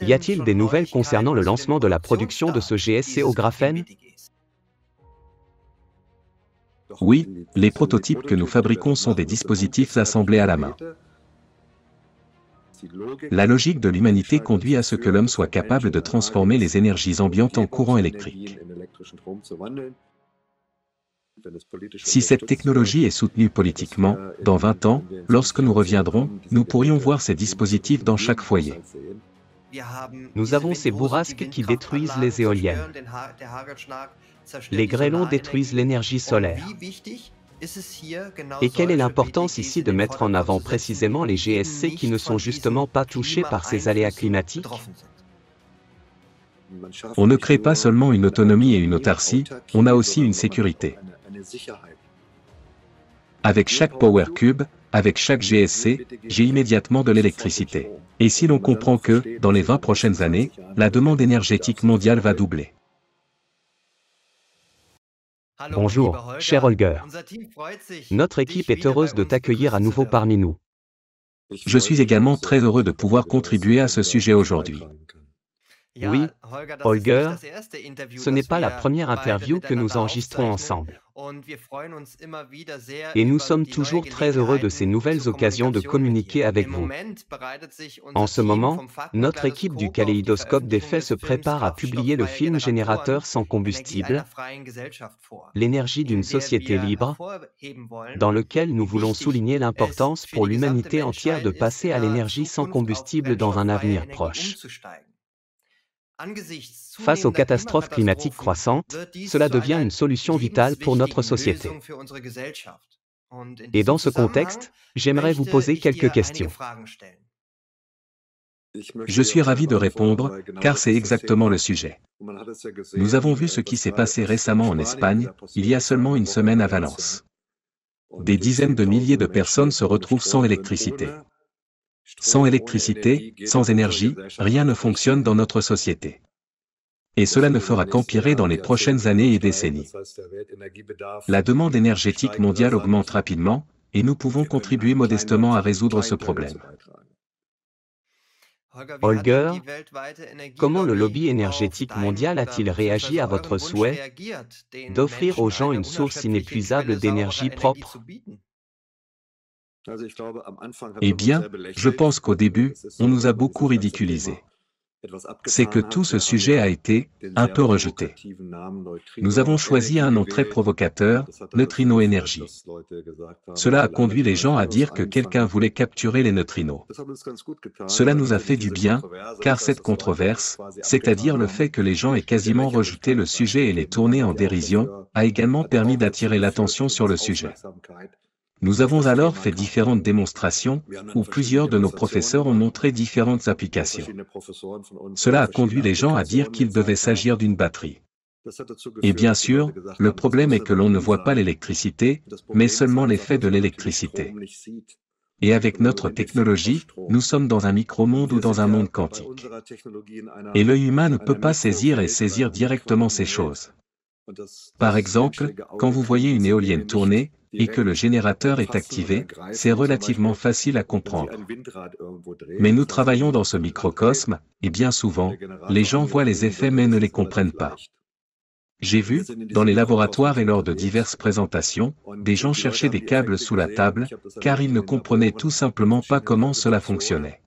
Y a-t-il des nouvelles concernant le lancement de la production de ce GSC au graphène? Oui, les prototypes que nous fabriquons sont des dispositifs assemblés à la main. La logique de l'humanité conduit à ce que l'homme soit capable de transformer les énergies ambiantes en courant électrique. Si cette technologie est soutenue politiquement, dans 20 ans, lorsque nous reviendrons, nous pourrions voir ces dispositifs dans chaque foyer. Nous avons ces bourrasques qui détruisent les éoliennes. Les grêlons détruisent l'énergie solaire. Et quelle est l'importance ici de mettre en avant précisément les GSC qui ne sont justement pas touchés par ces aléas climatiques? On ne crée pas seulement une autonomie et une autarcie, on a aussi une sécurité. Avec chaque Power Cube, avec chaque GSC, j'ai immédiatement de l'électricité. Et si l'on comprend que, dans les 20 prochaines années, la demande énergétique mondiale va doubler. Bonjour, cher Holger. Notre équipe est heureuse de t'accueillir à nouveau parmi nous. Je suis également très heureux de pouvoir contribuer à ce sujet aujourd'hui. Oui, Holger, ce n'est pas la première interview que nous enregistrons ensemble. Et nous sommes toujours très heureux de ces nouvelles occasions de communiquer avec vous. En ce moment, notre équipe du Kaléidoscope des faits se prépare à publier le film Générateur sans combustible, l'énergie d'une société libre, dans lequel nous voulons souligner l'importance pour l'humanité entière de passer à l'énergie sans combustible dans un avenir proche. Face aux catastrophes climatiques croissantes, cela devient une solution vitale pour notre société. Et dans ce contexte, j'aimerais vous poser quelques questions. Je suis ravi de répondre, car c'est exactement le sujet. Nous avons vu ce qui s'est passé récemment en Espagne, il y a seulement une semaine à Valence. Des dizaines de milliers de personnes se retrouvent sans électricité. Sans électricité, sans énergie, rien ne fonctionne dans notre société. Et cela ne fera qu'empirer dans les prochaines années et décennies. La demande énergétique mondiale augmente rapidement, et nous pouvons contribuer modestement à résoudre ce problème. Holger, comment le lobby énergétique mondial a-t-il réagi à votre souhait d'offrir aux gens une source inépuisable d'énergie propre? Eh bien, je pense qu'au début, on nous a beaucoup ridiculisés. C'est que tout ce sujet a été, un peu rejeté. Nous avons choisi un nom très provocateur, neutrino énergie. Cela a conduit les gens à dire que quelqu'un voulait capturer les neutrinos. Cela nous a fait du bien, car cette controverse, c'est-à-dire le fait que les gens aient quasiment rejeté le sujet et les tourné en dérision, a également permis d'attirer l'attention sur le sujet. Nous avons alors fait différentes démonstrations, où plusieurs de nos professeurs ont montré différentes applications. Cela a conduit les gens à dire qu'il devait s'agir d'une batterie. Et bien sûr, le problème est que l'on ne voit pas l'électricité, mais seulement l'effet de l'électricité. Et avec notre technologie, nous sommes dans un micro-monde ou dans un monde quantique. Et l'œil humain ne peut pas saisir directement ces choses. Par exemple, quand vous voyez une éolienne tourner, et que le générateur est activé, c'est relativement facile à comprendre. Mais nous travaillons dans ce microcosme, et bien souvent, les gens voient les effets mais ne les comprennent pas. J'ai vu, dans les laboratoires et lors de diverses présentations, des gens chercher des câbles sous la table, car ils ne comprenaient tout simplement pas comment cela fonctionnait.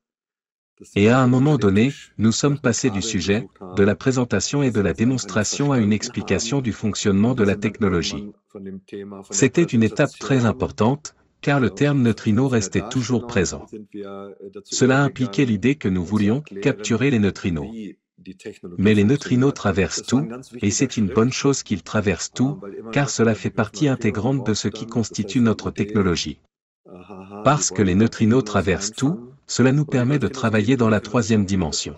Et à un moment donné, nous sommes passés du sujet, de la présentation et de la démonstration à une explication du fonctionnement de la technologie. C'était une étape très importante, car le terme neutrino restait toujours présent. Cela impliquait l'idée que nous voulions capturer les neutrinos. Mais les neutrinos traversent tout, et c'est une bonne chose qu'ils traversent tout, car cela fait partie intégrante de ce qui constitue notre technologie. Parce que les neutrinos traversent tout, cela nous permet de travailler dans la troisième dimension.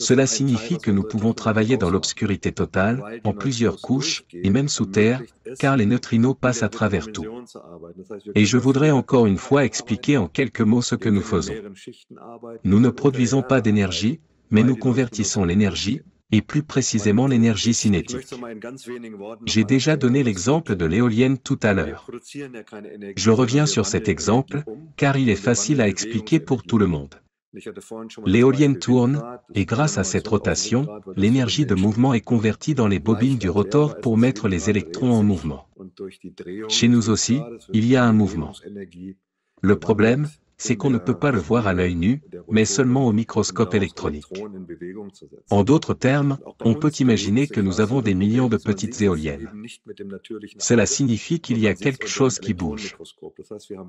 Cela signifie que nous pouvons travailler dans l'obscurité totale, en plusieurs couches, et même sous terre, car les neutrinos passent à travers tout. Et je voudrais encore une fois expliquer en quelques mots ce que nous faisons. Nous ne produisons pas d'énergie, mais nous convertissons l'énergie, et plus précisément l'énergie cinétique. J'ai déjà donné l'exemple de l'éolienne tout à l'heure. Je reviens sur cet exemple, car il est facile à expliquer pour tout le monde. L'éolienne tourne, et grâce à cette rotation, l'énergie de mouvement est convertie dans les bobines du rotor pour mettre les électrons en mouvement. Chez nous aussi, il y a un mouvement. Le problème, c'est qu'on ne peut pas le voir à l'œil nu, mais seulement au microscope électronique. En d'autres termes, on peut imaginer que nous avons des millions de petites éoliennes. Cela signifie qu'il y a quelque chose qui bouge.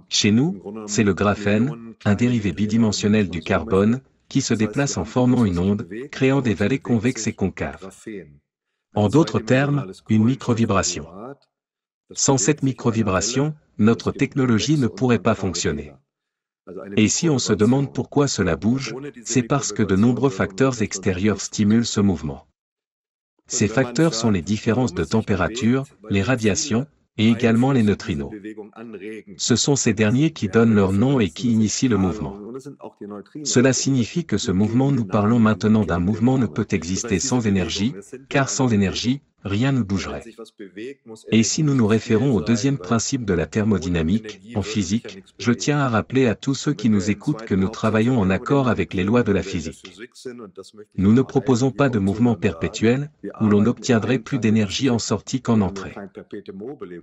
Chez nous, c'est le graphène, un dérivé bidimensionnel du carbone, qui se déplace en formant une onde, créant des vallées convexes et concaves. En d'autres termes, une microvibration. Sans cette microvibration, notre technologie ne pourrait pas fonctionner. Et si on se demande pourquoi cela bouge, c'est parce que de nombreux facteurs extérieurs stimulent ce mouvement. Ces facteurs sont les différences de température, les radiations, et également les neutrinos. Ce sont ces derniers qui donnent leur nom et qui initient le mouvement. Cela signifie que ce mouvement, nous parlons maintenant d'un mouvement, ne peut exister sans énergie, car sans énergie, rien ne bougerait. Et si nous nous référons au deuxième principe de la thermodynamique, en physique, je tiens à rappeler à tous ceux qui nous écoutent que nous travaillons en accord avec les lois de la physique. Nous ne proposons pas de mouvement perpétuel, où l'on obtiendrait plus d'énergie en sortie qu'en entrée.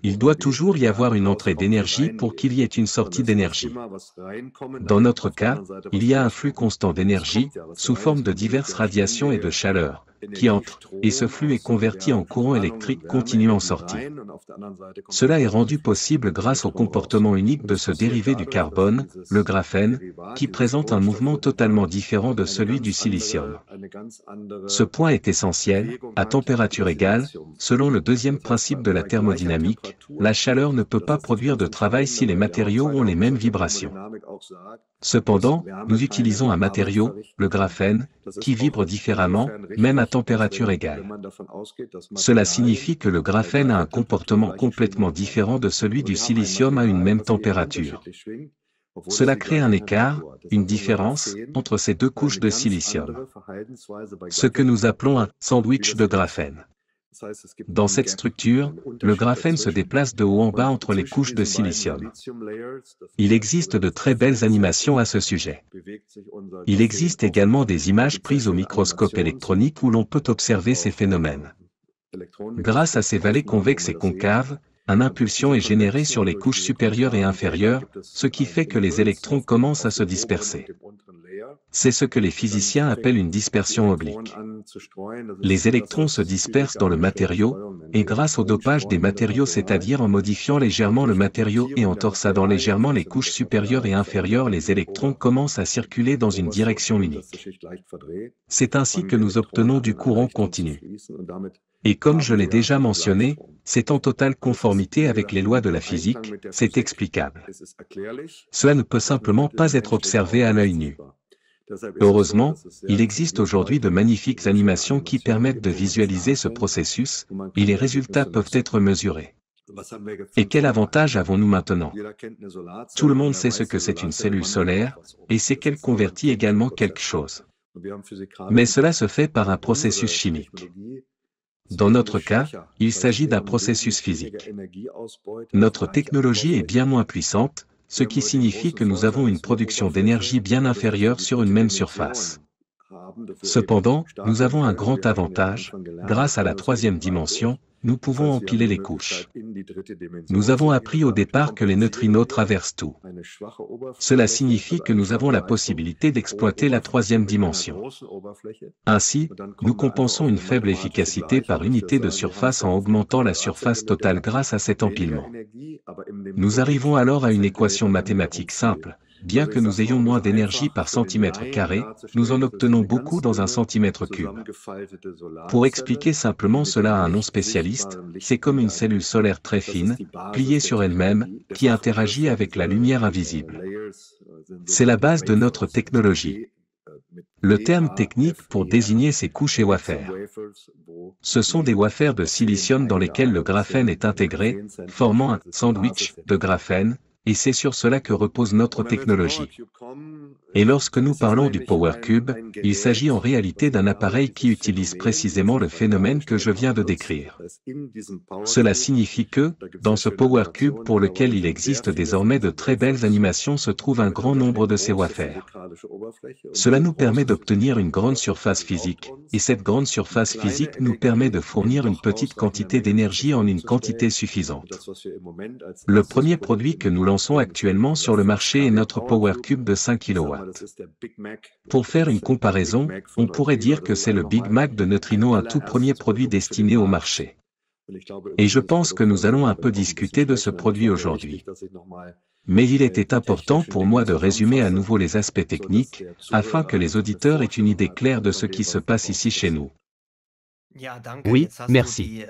Il doit toujours y avoir une entrée d'énergie pour qu'il y ait une sortie d'énergie. Dans notre cas, il y a un flux constant d'énergie, sous forme de diverses radiations et de chaleur, qui entre, et ce flux est converti en courant électrique continu en sortie. Cela est rendu possible grâce au comportement unique de ce dérivé du carbone, le graphène, qui présente un mouvement totalement différent de celui du silicium. Ce point est essentiel, à température égale, selon le deuxième principe de la thermodynamique, la chaleur ne peut pas produire de travail si les matériaux ont les mêmes vibrations. Cependant, nous utilisons un matériau, le graphène, qui vibre différemment, même à température égale. Cela signifie que le graphène a un comportement complètement différent de celui du silicium à une même température. Cela crée un écart, une différence, entre ces deux couches de silicium. Ce que nous appelons un sandwich de graphène. Dans cette structure, le graphène se déplace de haut en bas entre les couches de silicium. Il existe de très belles animations à ce sujet. Il existe également des images prises au microscope électronique où l'on peut observer ces phénomènes. Grâce à ces vallées convexes et concaves, une impulsion est générée sur les couches supérieures et inférieures, ce qui fait que les électrons commencent à se disperser. C'est ce que les physiciens appellent une dispersion oblique. Les électrons se dispersent dans le matériau, et grâce au dopage des matériaux, c'est-à-dire en modifiant légèrement le matériau et en torsadant légèrement les couches supérieures et inférieures, les électrons commencent à circuler dans une direction unique. C'est ainsi que nous obtenons du courant continu. Et comme je l'ai déjà mentionné, c'est en totale conformité avec les lois de la physique, c'est explicable. Cela ne peut simplement pas être observé à l'œil nu. Heureusement, il existe aujourd'hui de magnifiques animations qui permettent de visualiser ce processus, et les résultats peuvent être mesurés. Et quel avantage avons-nous maintenant? Tout le monde sait ce que c'est une cellule solaire, et sait qu'elle convertit également quelque chose. Mais cela se fait par un processus chimique. Dans notre cas, il s'agit d'un processus physique. Notre technologie est bien moins puissante, ce qui signifie que nous avons une production d'énergie bien inférieure sur une même surface. Cependant, nous avons un grand avantage, grâce à la troisième dimension, nous pouvons empiler les couches. Nous avons appris au départ que les neutrinos traversent tout. Cela signifie que nous avons la possibilité d'exploiter la troisième dimension. Ainsi, nous compensons une faible efficacité par unité de surface en augmentant la surface totale grâce à cet empilement. Nous arrivons alors à une équation mathématique simple. Bien que nous ayons moins d'énergie par centimètre carré, nous en obtenons beaucoup dans un centimètre cube. Pour expliquer simplement cela à un non-spécialiste, c'est comme une cellule solaire très fine, pliée sur elle-même, qui interagit avec la lumière invisible. C'est la base de notre technologie. Le terme technique pour désigner ces couches est wafer. Ce sont des wafers de silicium dans lesquels le graphène est intégré, formant un sandwich de graphène, et c'est sur cela que repose notre technologie. Et lorsque nous parlons du PowerCube, il s'agit en réalité d'un appareil qui utilise précisément le phénomène que je viens de décrire. Cela signifie que, dans ce PowerCube pour lequel il existe désormais de très belles animations se trouve un grand nombre de ces wafers. Cela nous permet d'obtenir une grande surface physique, et cette grande surface physique nous permet de fournir une petite quantité d'énergie en une quantité suffisante. Le premier produit que nous lançons actuellement sur le marché est notre PowerCube de 5 kW. Pour faire une comparaison, on pourrait dire que c'est le Big Mac de Neutrino, un tout premier produit destiné au marché. Et je pense que nous allons un peu discuter de ce produit aujourd'hui. Mais il était important pour moi de résumer à nouveau les aspects techniques, afin que les auditeurs aient une idée claire de ce qui se passe ici chez nous. Oui, merci.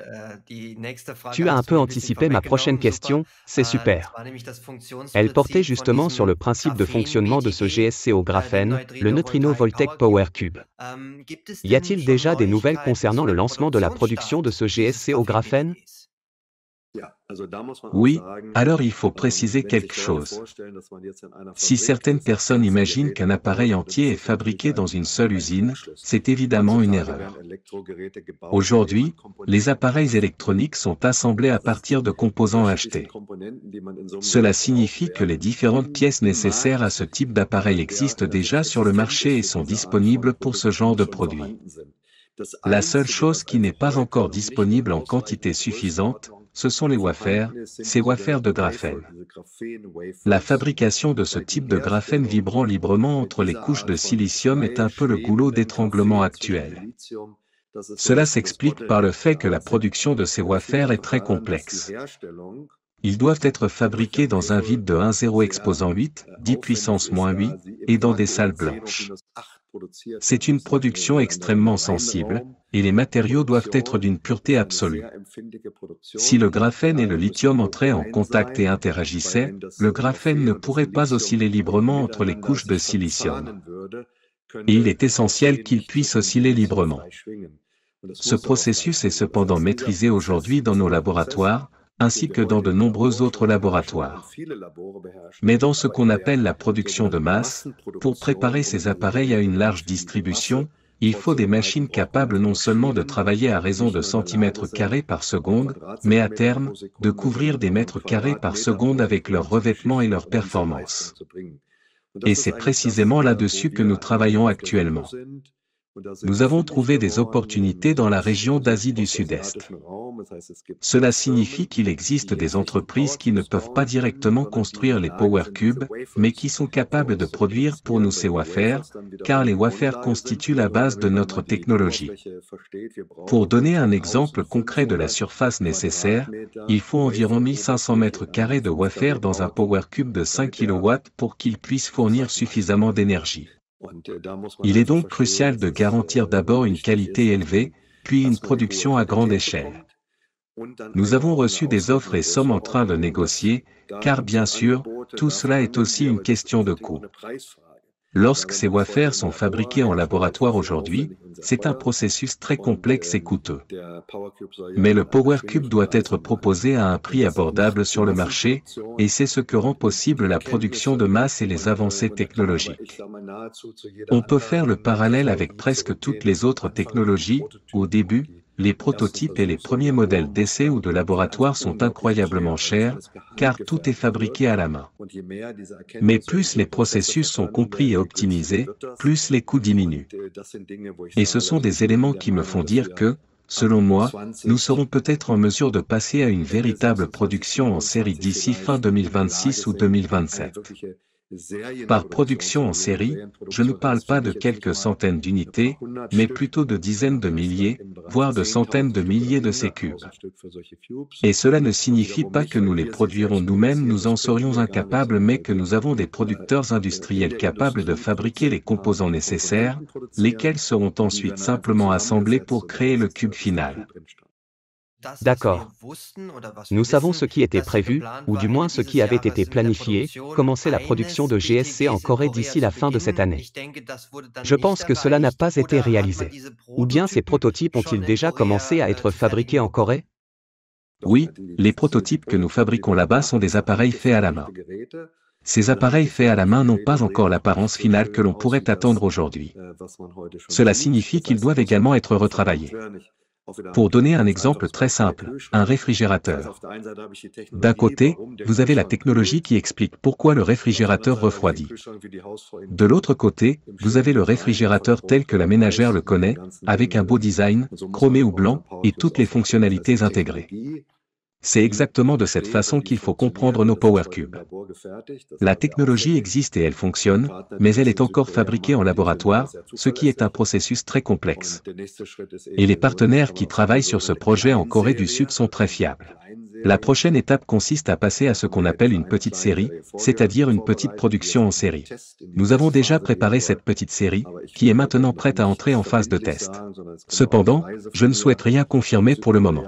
Tu as un peu anticipé ma prochaine question, c'est super. Elle portait justement sur le principe de fonctionnement de ce GSC au graphène, le Neutrino Voltec PowerCube. Y a-t-il déjà des nouvelles concernant le lancement de la production de ce GSC au graphène? Oui, alors il faut préciser quelque chose. Si certaines personnes imaginent qu'un appareil entier est fabriqué dans une seule usine, c'est évidemment une erreur. Aujourd'hui, les appareils électroniques sont assemblés à partir de composants achetés. Cela signifie que les différentes pièces nécessaires à ce type d'appareil existent déjà sur le marché et sont disponibles pour ce genre de produit. La seule chose qui n'est pas encore disponible en quantité suffisante, ce sont les wafers, ces wafers de graphène. La fabrication de ce type de graphène vibrant librement entre les couches de silicium est un peu le goulot d'étranglement actuel. Cela s'explique par le fait que la production de ces wafers est très complexe. Ils doivent être fabriqués dans un vide de 1,0 exposant 8, 10 puissance -8, et dans des salles blanches. C'est une production extrêmement sensible, et les matériaux doivent être d'une pureté absolue. Si le graphène et le lithium entraient en contact et interagissaient, le graphène ne pourrait pas osciller librement entre les couches de silicium. Et il est essentiel qu'il puisse osciller librement. Ce processus est cependant maîtrisé aujourd'hui dans nos laboratoires, ainsi que dans de nombreux autres laboratoires. Mais dans ce qu'on appelle la production de masse, pour préparer ces appareils à une large distribution, il faut des machines capables non seulement de travailler à raison de centimètres carrés par seconde, mais à terme, de couvrir des mètres carrés par seconde avec leur revêtement et leur performance. Et c'est précisément là-dessus que nous travaillons actuellement. Nous avons trouvé des opportunités dans la région d'Asie du Sud-Est. Cela signifie qu'il existe des entreprises qui ne peuvent pas directement construire les PowerCubes, mais qui sont capables de produire pour nous ces wafers, car les wafers constituent la base de notre technologie. Pour donner un exemple concret de la surface nécessaire, il faut environ 1500 mètres carrés de wafers dans un PowerCube de 5 kW pour qu'il puisse fournir suffisamment d'énergie. Il est donc crucial de garantir d'abord une qualité élevée, puis une production à grande échelle. Nous avons reçu des offres et sommes en train de négocier, car bien sûr, tout cela est aussi une question de coût. Lorsque ces wafers sont fabriqués en laboratoire aujourd'hui, c'est un processus très complexe et coûteux. Mais le PowerCube doit être proposé à un prix abordable sur le marché, et c'est ce que rend possible la production de masse et les avancées technologiques. On peut faire le parallèle avec presque toutes les autres technologies. Au début, les prototypes et les premiers modèles d'essai ou de laboratoire sont incroyablement chers, car tout est fabriqué à la main. Mais plus les processus sont compris et optimisés, plus les coûts diminuent. Et ce sont des éléments qui me font dire que, selon moi, nous serons peut-être en mesure de passer à une véritable production en série d'ici fin 2026 ou 2027. Par production en série, je ne parle pas de quelques centaines d'unités, mais plutôt de dizaines de milliers, voire de centaines de milliers de ces cubes. Et cela ne signifie pas que nous les produirons nous-mêmes, nous en serions incapables, mais que nous avons des producteurs industriels capables de fabriquer les composants nécessaires, lesquels seront ensuite simplement assemblés pour créer le cube final. D'accord. Nous savons ce qui était prévu, ou du moins ce qui avait été planifié, commencer la production de GSC en Corée d'ici la fin de cette année. Je pense que cela n'a pas été réalisé. Ou bien ces prototypes ont-ils déjà commencé à être fabriqués en Corée? Oui, les prototypes que nous fabriquons là-bas sont des appareils faits à la main. Ces appareils faits à la main n'ont pas encore l'apparence finale que l'on pourrait attendre aujourd'hui. Cela signifie qu'ils doivent également être retravaillés. Pour donner un exemple très simple, un réfrigérateur. D'un côté, vous avez la technologie qui explique pourquoi le réfrigérateur refroidit. De l'autre côté, vous avez le réfrigérateur tel que la ménagère le connaît, avec un beau design, chromé ou blanc, et toutes les fonctionnalités intégrées. C'est exactement de cette façon qu'il faut comprendre nos Power Cubes. La technologie existe et elle fonctionne, mais elle est encore fabriquée en laboratoire, ce qui est un processus très complexe. Et les partenaires qui travaillent sur ce projet en Corée du Sud sont très fiables. La prochaine étape consiste à passer à ce qu'on appelle une petite série, c'est-à-dire une petite production en série. Nous avons déjà préparé cette petite série, qui est maintenant prête à entrer en phase de test. Cependant, je ne souhaite rien confirmer pour le moment.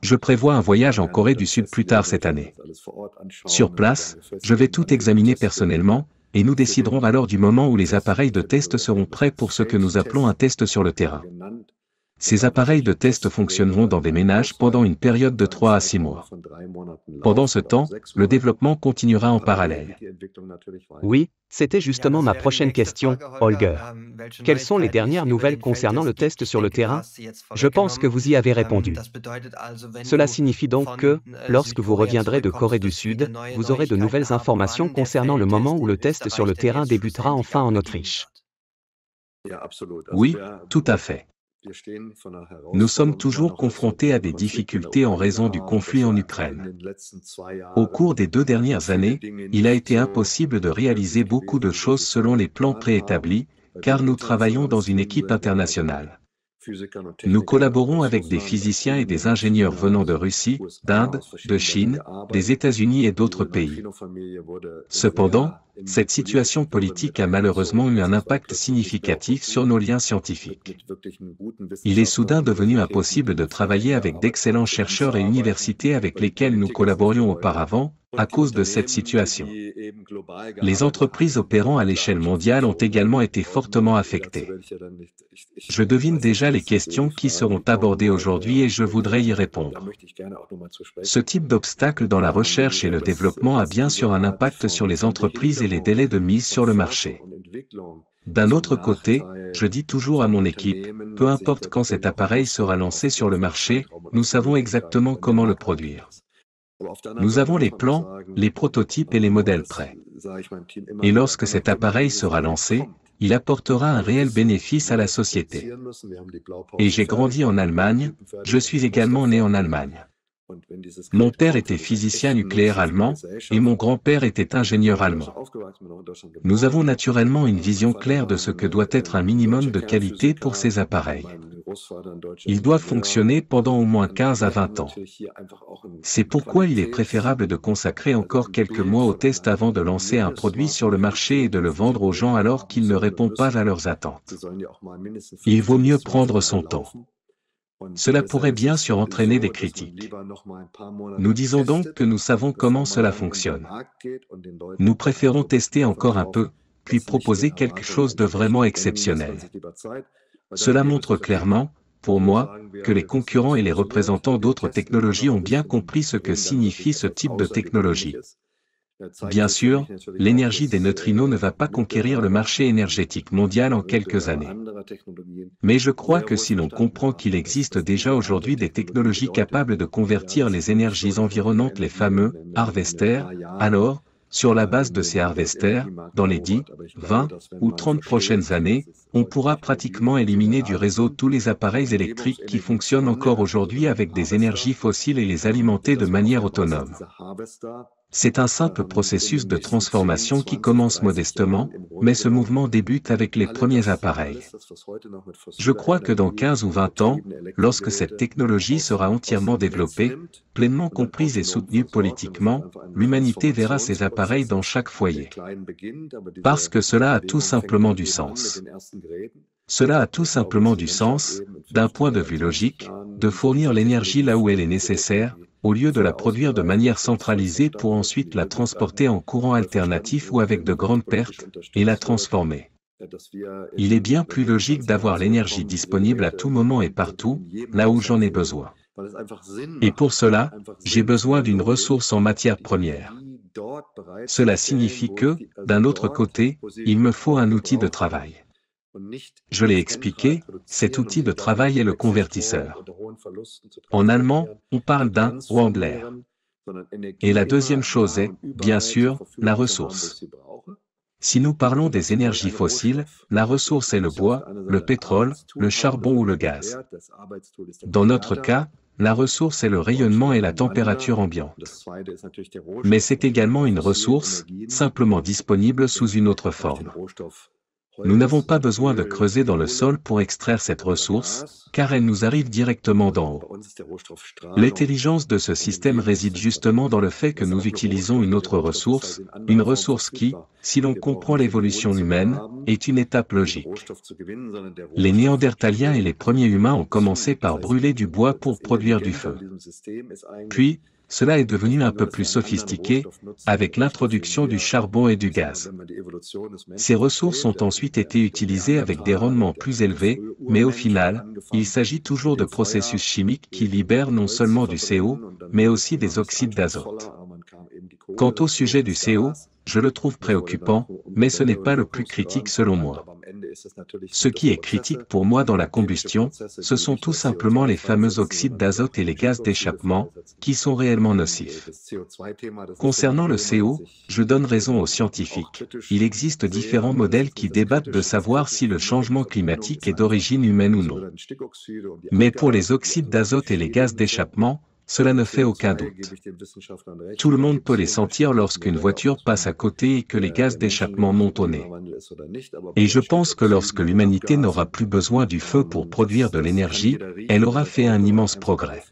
Je prévois un voyage en Corée du Sud plus tard cette année. Sur place, je vais tout examiner personnellement, et nous déciderons alors du moment où les appareils de test seront prêts pour ce que nous appelons un test sur le terrain. Ces appareils de test fonctionneront dans des ménages pendant une période de 3 à 6 mois. Pendant ce temps, le développement continuera en parallèle. Oui, c'était justement ma prochaine question, Holger. Quelles sont les dernières nouvelles concernant le test sur le terrain? Je pense que vous y avez répondu. Cela signifie donc que, lorsque vous reviendrez de Corée du Sud, vous aurez de nouvelles informations concernant le moment où le test sur le terrain débutera enfin en Autriche. Oui, tout à fait. Nous sommes toujours confrontés à des difficultés en raison du conflit en Ukraine. Au cours des 2 dernières années, il a été impossible de réaliser beaucoup de choses selon les plans préétablis, car nous travaillons dans une équipe internationale. Nous collaborons avec des physiciens et des ingénieurs venant de Russie, d'Inde, de Chine, des États-Unis et d'autres pays. Cependant, cette situation politique a malheureusement eu un impact significatif sur nos liens scientifiques. Il est soudain devenu impossible de travailler avec d'excellents chercheurs et universités avec lesquels nous collaborions auparavant, à cause de cette situation. Les entreprises opérant à l'échelle mondiale ont également été fortement affectées. Je devine déjà les questions qui seront abordées aujourd'hui et je voudrais y répondre. Ce type d'obstacle dans la recherche et le développement a bien sûr un impact sur les entreprises et les délais de mise sur le marché. D'un autre côté, je dis toujours à mon équipe, peu importe quand cet appareil sera lancé sur le marché, nous savons exactement comment le produire. Nous avons les plans, les prototypes et les modèles prêts. Et lorsque cet appareil sera lancé, il apportera un réel bénéfice à la société. Et j'ai grandi en Allemagne, je suis également né en Allemagne. Mon père était physicien nucléaire allemand, et mon grand-père était ingénieur allemand. Nous avons naturellement une vision claire de ce que doit être un minimum de qualité pour ces appareils. Ils doivent fonctionner pendant au moins 15 à 20 ans. C'est pourquoi il est préférable de consacrer encore quelques mois au test avant de lancer un produit sur le marché et de le vendre aux gens alors qu'il ne répond pas à leurs attentes. Il vaut mieux prendre son temps. Cela pourrait bien sûr entraîner des critiques. Nous disons donc que nous savons comment cela fonctionne. Nous préférons tester encore un peu, puis proposer quelque chose de vraiment exceptionnel. Cela montre clairement, pour moi, que les concurrents et les représentants d'autres technologies ont bien compris ce que signifie ce type de technologie. Bien sûr, l'énergie des neutrinos ne va pas conquérir le marché énergétique mondial en quelques années. Mais je crois que si l'on comprend qu'il existe déjà aujourd'hui des technologies capables de convertir les énergies environnantes, les fameux harvesters, alors, sur la base de ces harvesters, dans les 10, 20 ou 30 prochaines années, on pourra pratiquement éliminer du réseau tous les appareils électriques qui fonctionnent encore aujourd'hui avec des énergies fossiles et les alimenter de manière autonome. C'est un simple processus de transformation qui commence modestement, mais ce mouvement débute avec les premiers appareils. Je crois que dans 15 ou 20 ans, lorsque cette technologie sera entièrement développée, pleinement comprise et soutenue politiquement, l'humanité verra ces appareils dans chaque foyer. Parce que cela a tout simplement du sens. Cela a tout simplement du sens, d'un point de vue logique, de fournir l'énergie là où elle est nécessaire, au lieu de la produire de manière centralisée pour ensuite la transporter en courant alternatif ou avec de grandes pertes, et la transformer. Il est bien plus logique d'avoir l'énergie disponible à tout moment et partout, là où j'en ai besoin. Et pour cela, j'ai besoin d'une ressource en matière première. Cela signifie que, d'un autre côté, il me faut un outil de travail. Je l'ai expliqué, cet outil de travail est le convertisseur. En allemand, on parle d'un Wandler. Et la deuxième chose est, bien sûr, la ressource. Si nous parlons des énergies fossiles, la ressource est le bois, le pétrole, le charbon ou le gaz. Dans notre cas, la ressource est le rayonnement et la température ambiante. Mais c'est également une ressource, simplement disponible sous une autre forme. Nous n'avons pas besoin de creuser dans le sol pour extraire cette ressource, car elle nous arrive directement d'en haut. L'intelligence de ce système réside justement dans le fait que nous utilisons une autre ressource qui, si l'on comprend l'évolution humaine, est une étape logique. Les Néandertaliens et les premiers humains ont commencé par brûler du bois pour produire du feu. Puis, cela est devenu un peu plus sophistiqué, avec l'introduction du charbon et du gaz. Ces ressources ont ensuite été utilisées avec des rendements plus élevés, mais au final, il s'agit toujours de processus chimiques qui libèrent non seulement du CO, mais aussi des oxydes d'azote. Quant au sujet du CO, je le trouve préoccupant, mais ce n'est pas le plus critique selon moi. Ce qui est critique pour moi dans la combustion, ce sont tout simplement les fameux oxydes d'azote et les gaz d'échappement, qui sont réellement nocifs. Concernant le CO, je donne raison aux scientifiques. Il existe différents modèles qui débattent de savoir si le changement climatique est d'origine humaine ou non. Mais pour les oxydes d'azote et les gaz d'échappement, cela ne fait aucun doute. Tout le monde peut les sentir lorsqu'une voiture passe à côté et que les gaz d'échappement montent au nez. Et je pense que lorsque l'humanité n'aura plus besoin du feu pour produire de l'énergie, elle aura fait un immense progrès.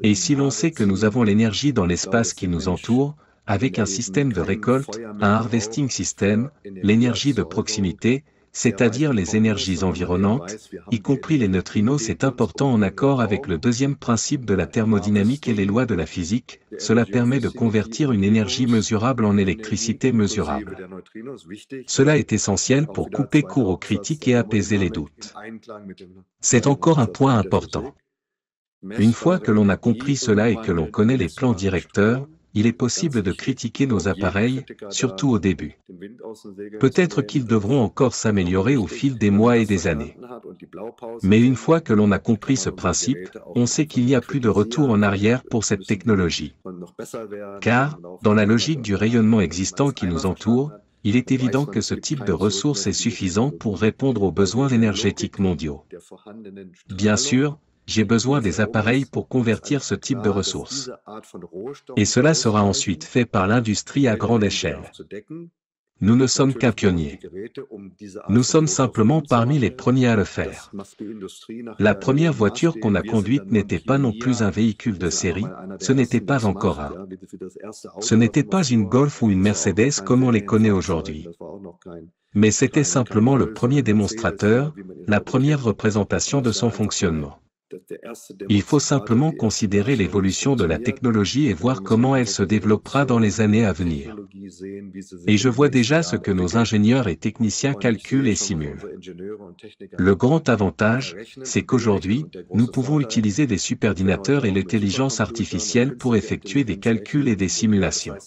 Et si l'on sait que nous avons l'énergie dans l'espace qui nous entoure, avec un système de récolte, un harvesting system, l'énergie de proximité, c'est-à-dire les énergies environnantes, y compris les neutrinos, c'est important en accord avec le deuxième principe de la thermodynamique et les lois de la physique, cela permet de convertir une énergie mesurable en électricité mesurable. Cela est essentiel pour couper court aux critiques et apaiser les doutes. C'est encore un point important. Une fois que l'on a compris cela et que l'on connaît les plans directeurs, il est possible de critiquer nos appareils, surtout au début. Peut-être qu'ils devront encore s'améliorer au fil des mois et des années. Mais une fois que l'on a compris ce principe, on sait qu'il n'y a plus de retour en arrière pour cette technologie. Car, dans la logique du rayonnement existant qui nous entoure, il est évident que ce type de ressource est suffisant pour répondre aux besoins énergétiques mondiaux. Bien sûr, j'ai besoin des appareils pour convertir ce type de ressources. Et cela sera ensuite fait par l'industrie à grande échelle. Nous ne sommes qu'un pionnier. Nous sommes simplement parmi les premiers à le faire. La première voiture qu'on a conduite n'était pas non plus un véhicule de série, ce n'était pas encore un. Ce n'était pas une Golf ou une Mercedes comme on les connaît aujourd'hui. Mais c'était simplement le premier démonstrateur, la première représentation de son fonctionnement. Il faut simplement considérer l'évolution de la technologie et voir comment elle se développera dans les années à venir. Et je vois déjà ce que nos ingénieurs et techniciens calculent et simulent. Le grand avantage, c'est qu'aujourd'hui, nous pouvons utiliser des superordinateurs et l'intelligence artificielle pour effectuer des calculs et des simulations.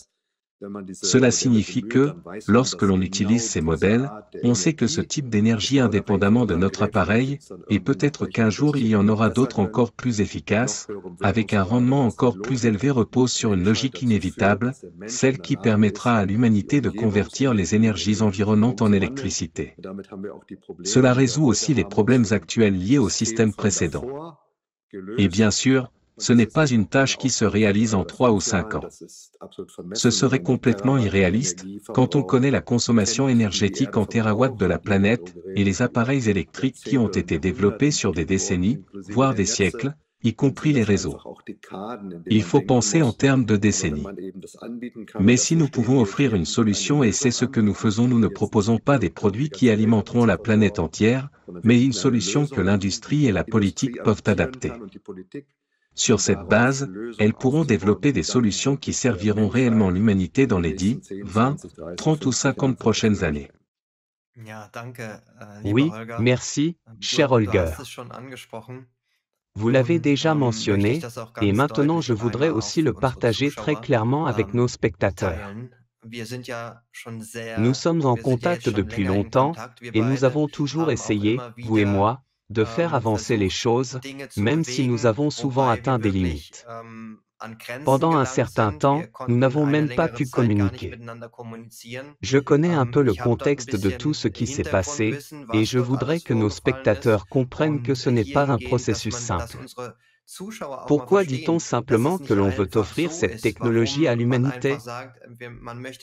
Cela signifie que, lorsque l'on utilise ces modèles, on sait que ce type d'énergie indépendamment de notre appareil, et peut-être qu'un jour il y en aura d'autres encore plus efficaces, avec un rendement encore plus élevé repose sur une logique inévitable, celle qui permettra à l'humanité de convertir les énergies environnantes en électricité. Cela résout aussi les problèmes actuels liés au système précédent. Et bien sûr, ce n'est pas une tâche qui se réalise en 3 ou 5 ans. Ce serait complètement irréaliste, quand on connaît la consommation énergétique en térawatts de la planète, et les appareils électriques qui ont été développés sur des décennies, voire des siècles, y compris les réseaux. Il faut penser en termes de décennies. Mais si nous pouvons offrir une solution, et c'est ce que nous faisons, nous ne proposons pas des produits qui alimenteront la planète entière, mais une solution que l'industrie et la politique peuvent adapter. Sur cette base, elles pourront développer des solutions qui serviront réellement l'humanité dans les 10, 20, 30 ou 50 prochaines années. Oui, merci, cher Holger. Vous l'avez déjà mentionné, et maintenant je voudrais aussi le partager très clairement avec nos spectateurs. Nous sommes en contact depuis longtemps, et nous avons toujours essayé, vous et moi, de faire avancer les choses, même si nous avons souvent atteint des limites. Pendant un certain temps, nous n'avons même pas pu communiquer. Je connais un peu le contexte de tout ce qui s'est passé, et je voudrais que nos spectateurs comprennent que ce n'est pas un processus simple. Pourquoi dit-on simplement que l'on veut offrir cette technologie à l'humanité?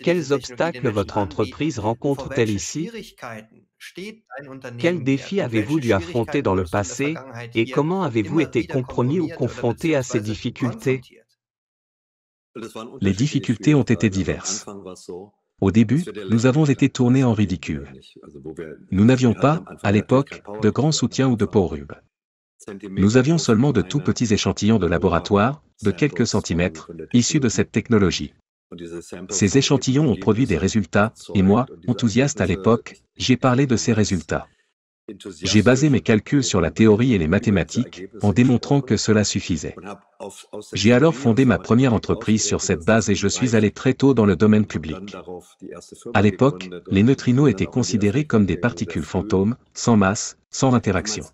Quels obstacles votre entreprise rencontre-t-elle ici? Quels défis avez-vous dû affronter dans le passé, et comment avez-vous été compromis ou confronté à ces difficultés? Les difficultés ont été diverses. Au début, nous avons été tournés en ridicule. Nous n'avions pas, à l'époque, de grand soutien ou de PowerHub. Nous avions seulement de tout petits échantillons de laboratoire, de quelques centimètres, issus de cette technologie. Ces échantillons ont produit des résultats, et moi, enthousiaste à l'époque, j'ai parlé de ces résultats. J'ai basé mes calculs sur la théorie et les mathématiques, en démontrant que cela suffisait. J'ai alors fondé ma première entreprise sur cette base et je suis allé très tôt dans le domaine public. À l'époque, les neutrinos étaient considérés comme des particules fantômes, sans masse, sans interaction.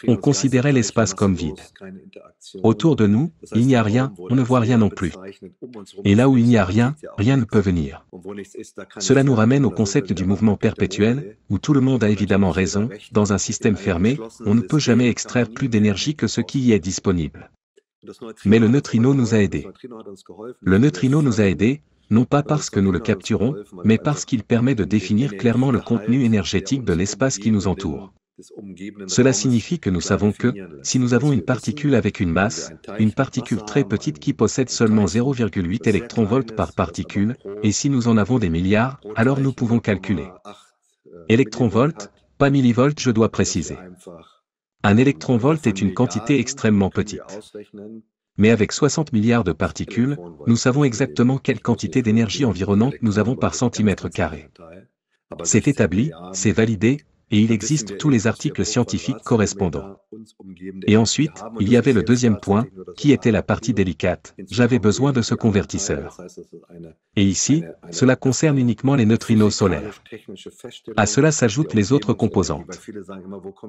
On considérait l'espace comme vide. Autour de nous, il n'y a rien, on ne voit rien non plus. Et là où il n'y a rien, rien ne peut venir. Cela nous ramène au concept du mouvement perpétuel, où tout le monde a évidemment raison, dans un système fermé, on ne peut jamais extraire plus d'énergie que ce qui y est disponible. Mais le neutrino nous a aidés. Le neutrino nous a aidés, non pas parce que nous le capturons, mais parce qu'il permet de définir clairement le contenu énergétique de l'espace qui nous entoure. Cela signifie que nous savons que, si nous avons une particule avec une masse, une particule très petite qui possède seulement 0,8 électronvolts par particule, et si nous en avons des milliards, alors nous pouvons calculer. Électronvolts, pas millivolts je dois préciser. Un électronvolt est une quantité extrêmement petite. Mais avec 60 milliards de particules, nous savons exactement quelle quantité d'énergie environnante nous avons par centimètre carré. C'est établi, c'est validé, et il existe tous les articles scientifiques correspondants. Et ensuite, il y avait le deuxième point, qui était la partie délicate, j'avais besoin de ce convertisseur. Et ici, cela concerne uniquement les neutrinos solaires. À cela s'ajoutent les autres composantes.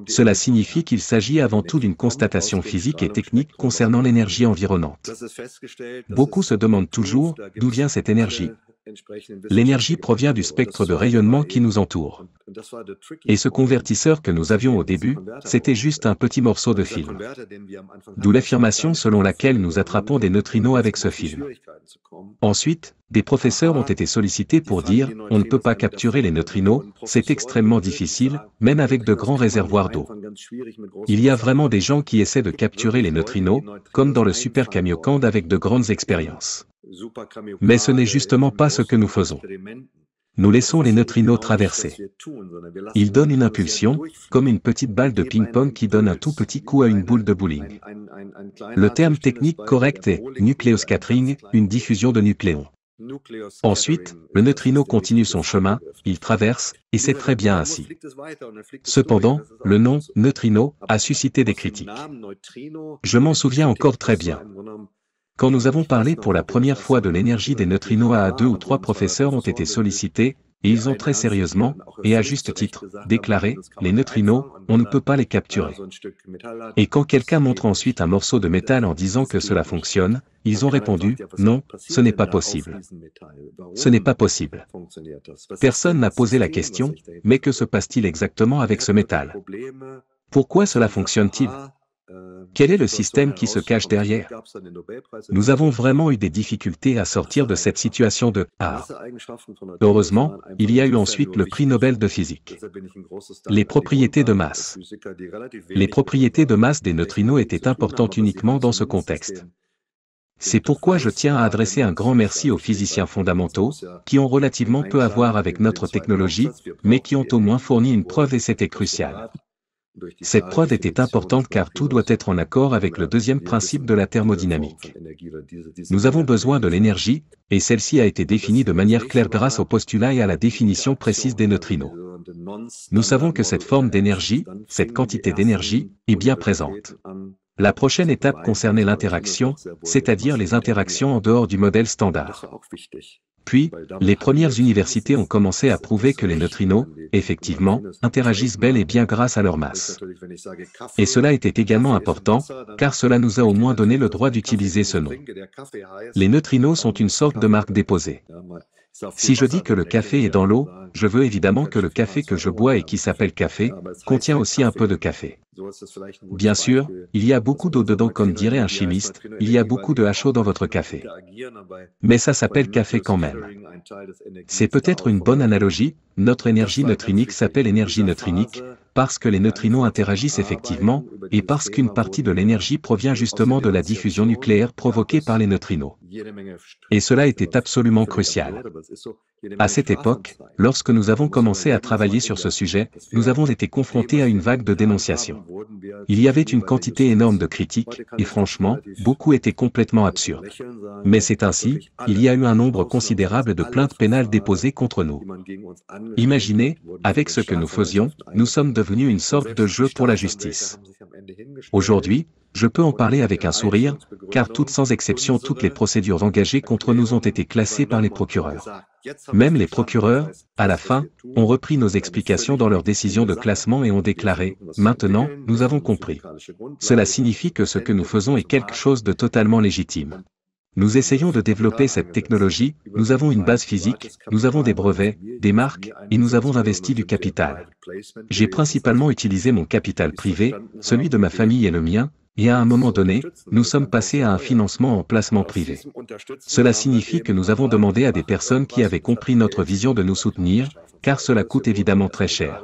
Cela signifie qu'il s'agit avant tout d'une constatation physique et technique concernant l'énergie environnante. Beaucoup se demandent toujours, d'où vient cette énergie? L'énergie provient du spectre de rayonnement qui nous entoure. Et ce convertisseur que nous avions au début, c'était juste un petit morceau de film. D'où l'affirmation selon laquelle nous attrapons des neutrinos avec ce film. Ensuite, des professeurs ont été sollicités pour dire « on ne peut pas capturer les neutrinos, c'est extrêmement difficile, même avec de grands réservoirs d'eau ». Il y a vraiment des gens qui essaient de capturer les neutrinos, comme dans le Super Kamiokande avec de grandes expériences. Mais ce n'est justement pas ce que nous faisons. Nous laissons les neutrinos traverser. Ils donnent une impulsion, comme une petite balle de ping-pong qui donne un tout petit coup à une boule de bowling. Le terme technique correct est « nucleoscattering », une diffusion de nucléons. Ensuite, le neutrino continue son chemin, il traverse, et c'est très bien ainsi. Cependant, le nom « neutrino » a suscité des critiques. Je m'en souviens encore très bien. Quand nous avons parlé pour la première fois de l'énergie des neutrinos à 2 ou 3 professeurs ont été sollicités, et ils ont très sérieusement, et à juste titre, déclaré, les neutrinos, on ne peut pas les capturer. Et quand quelqu'un montre ensuite un morceau de métal en disant que cela fonctionne, ils ont répondu, non, ce n'est pas possible. Ce n'est pas possible. Personne n'a posé la question, mais que se passe-t-il exactement avec ce métal? Pourquoi cela fonctionne-t-il? Quel est le système qui se cache derrière? Nous avons vraiment eu des difficultés à sortir de cette situation de « ah ». Heureusement, il y a eu ensuite le prix Nobel de physique. Les propriétés de masse. Les propriétés de masse des neutrinos étaient importantes uniquement dans ce contexte. C'est pourquoi je tiens à adresser un grand merci aux physiciens fondamentaux, qui ont relativement peu à voir avec notre technologie, mais qui ont au moins fourni une preuve et c'était crucial. Cette preuve était importante car tout doit être en accord avec le deuxième principe de la thermodynamique. Nous avons besoin de l'énergie, et celle-ci a été définie de manière claire grâce au postulat et à la définition précise des neutrinos. Nous savons que cette forme d'énergie, cette quantité d'énergie, est bien présente. La prochaine étape concernait l'interaction, c'est-à-dire les interactions en dehors du modèle standard. Puis, les premières universités ont commencé à prouver que les neutrinos, effectivement, interagissent bel et bien grâce à leur masse. Et cela était également important, car cela nous a au moins donné le droit d'utiliser ce nom. Les neutrinos sont une sorte de marque déposée. Si je dis que le café est dans l'eau, je veux évidemment que le café que je bois et qui s'appelle café, contient aussi un peu de café. Bien sûr, il y a beaucoup d'eau dedans comme dirait un chimiste, il y a beaucoup de HO dans votre café. Mais ça s'appelle café quand même. C'est peut-être une bonne analogie, notre énergie neutrinique s'appelle énergie neutrinique, parce que les neutrinos interagissent effectivement, et parce qu'une partie de l'énergie provient justement de la diffusion nucléaire provoquée par les neutrinos. Et cela était absolument crucial. À cette époque, lorsque nous avons commencé à travailler sur ce sujet, nous avons été confrontés à une vague de dénonciations. Il y avait une quantité énorme de critiques, et franchement, beaucoup étaient complètement absurdes. Mais c'est ainsi, il y a eu un nombre considérable de plaintes pénales déposées contre nous. Imaginez, avec ce que nous faisions, nous sommes devenus une sorte de jeu pour la justice. Aujourd'hui, je peux en parler avec un sourire, car toutes sans exception toutes les procédures engagées contre nous ont été classées par les procureurs. Même les procureurs, à la fin, ont repris nos explications dans leurs décisions de classement et ont déclaré « Maintenant, nous avons compris ». Cela signifie que ce que nous faisons est quelque chose de totalement légitime. Nous essayons de développer cette technologie, nous avons une base physique, nous avons des brevets, des marques, et nous avons investi du capital. J'ai principalement utilisé mon capital privé, celui de ma famille et le mien, et à un moment donné, nous sommes passés à un financement en placement privé. Cela signifie que nous avons demandé à des personnes qui avaient compris notre vision de nous soutenir, car cela coûte évidemment très cher.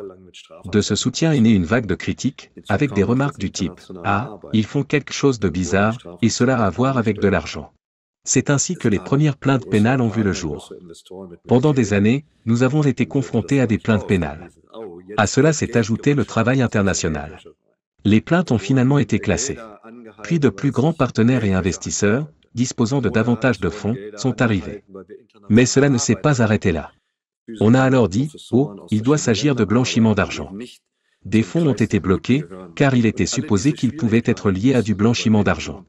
De ce soutien est née une vague de critiques, avec des remarques du type « Ah, ils font quelque chose de bizarre, et cela a à voir avec de l'argent ». C'est ainsi que les premières plaintes pénales ont vu le jour. Pendant des années, nous avons été confrontés à des plaintes pénales. À cela s'est ajouté le travail international. Les plaintes ont finalement été classées. Puis de plus grands partenaires et investisseurs, disposant de davantage de fonds, sont arrivés. Mais cela ne s'est pas arrêté là. On a alors dit « Oh, il doit s'agir de blanchiment d'argent ». Des fonds ont été bloqués, car il était supposé qu'ils pouvaient être liés à du blanchiment d'argent.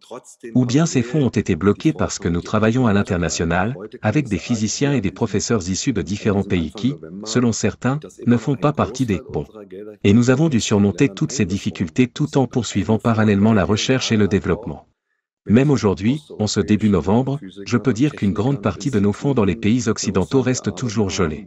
Ou bien ces fonds ont été bloqués parce que nous travaillons à l'international, avec des physiciens et des professeurs issus de différents pays qui, selon certains, ne font pas partie des « bons ». Et nous avons dû surmonter toutes ces difficultés tout en poursuivant parallèlement la recherche et le développement. Même aujourd'hui, en ce début novembre, je peux dire qu'une grande partie de nos fonds dans les pays occidentaux reste toujours gelée.